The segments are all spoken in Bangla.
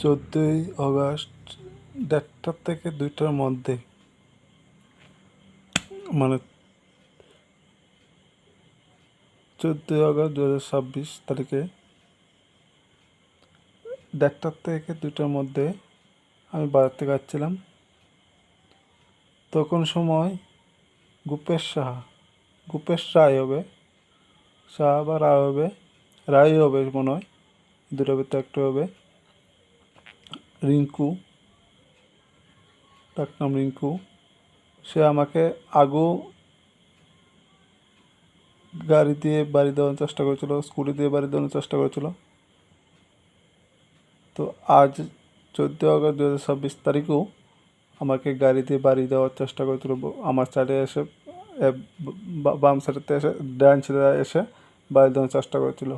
14 আগস্ট 1টা থেকে 2টার মধ্যে, মানে 14 আগস্ট 2026 তারিখে 1টা থেকে 2টার মধ্যে আমি বাজার থেকে আসছিলাম। তখন সময় গুপেশ রায় হবে, শাহ বা রায় হবে, রায় হবে মনে হয়, দুটোর ভিতরে একটা হবে। রিঙ্কু, তার নাম রিঙ্কু। সে আমাকে আগেও গাড়ি দিয়ে বাড়ি দেওয়ার চেষ্টা করেছিল, স্কুটি দিয়ে বাড়ি দেওয়ার চেষ্টা করেছিল। তো আজ 14 আগস্ট 2026 তারিখেও আমাকে গাড়ি দিয়ে বাড়ি দেওয়ার চেষ্টা করেছিল। আমার সাইডে এসে বাম সাইডেতে এসে ডান সাইডে এসে বাড়ি দেওয়ার চেষ্টা করেছিল।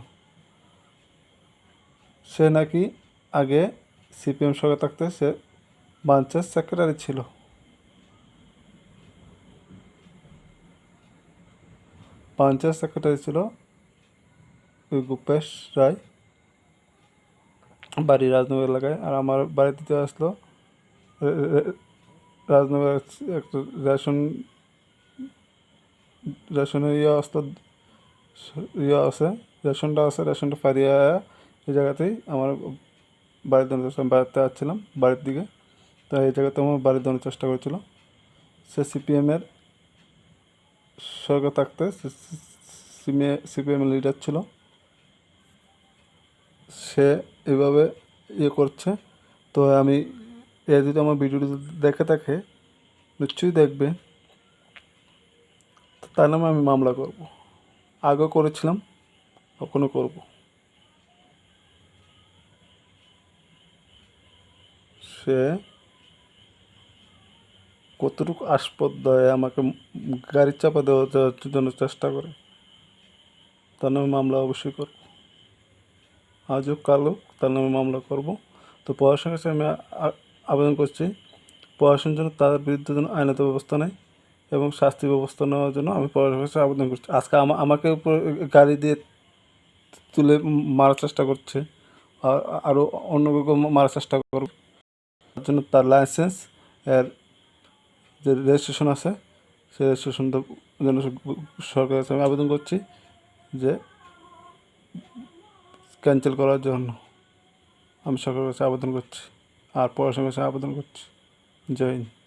সে নাকি আগে সিপিএম সঙ্গে থাকতে সে ব্রাঞ্চের সেক্রেটারি ছিল। ব্রাঞ্চের সেক্রেটারি ছিল ওই গুপেশ রায়, বাড়ি রাজনগর এলাকায়। আর আমার বাড়িতে যে আসলো রাজনগর একটা রেশনের রেশনটা আছে, রেশনটা ফারিয়ে এই জায়গাতেই আমার বাড়ি দেওয়ার চেষ্টা, বাড়িতে আসছিলাম বাড়ির দিকে। তো এই জায়গাতে আমার বাড়ি দেওয়ার চেষ্টা করেছিল। সে সিপিএমের সরকার থাকতে সিপিএমের লিডার ছিল। সে এভাবে করছে। তো আমি যদি আমার ভিডিওটি দেখে থাকে, নিশ্চয়ই দেখবে, তার নামে আমি মামলা করব। আগেও করেছিলাম, এখনও করব। সে কতটুকু আসপদ্দায় আমাকে গাড়ির চাপা দেওয়ার জন্য চেষ্টা করে, তার নামে মামলা অবশ্যই করব। আজ হোক কাল হোক তার নামে মামলা করব। তো প্রশাসনের কাছে আমি আবেদন করছি, প্রশাসনের জন্য তাদের বিরুদ্ধে যেন আইনত ব্যবস্থা নেয় এবং শাস্তি ব্যবস্থা নেওয়ার জন্য আমি প্রশাসনের কাছে আবেদন করছি। আজকে আমাকে উপর গাড়ি দিয়ে তুলে মারার চেষ্টা করছে, আরও অন্য কেউ মারার চেষ্টা করবে। তার জন্য তার লাইসেন্স এর যে রেজিস্ট্রেশন আছে, সেই রেজিস্ট্রেশনটা যেন সরকারের কাছে আমি আবেদন করছি যে ক্যান্সেল করার জন্য আমি সরকারের কাছে আবেদন করছি, আর প্রশাসনের কাছে আবেদন করছি। জয় হিন্দ।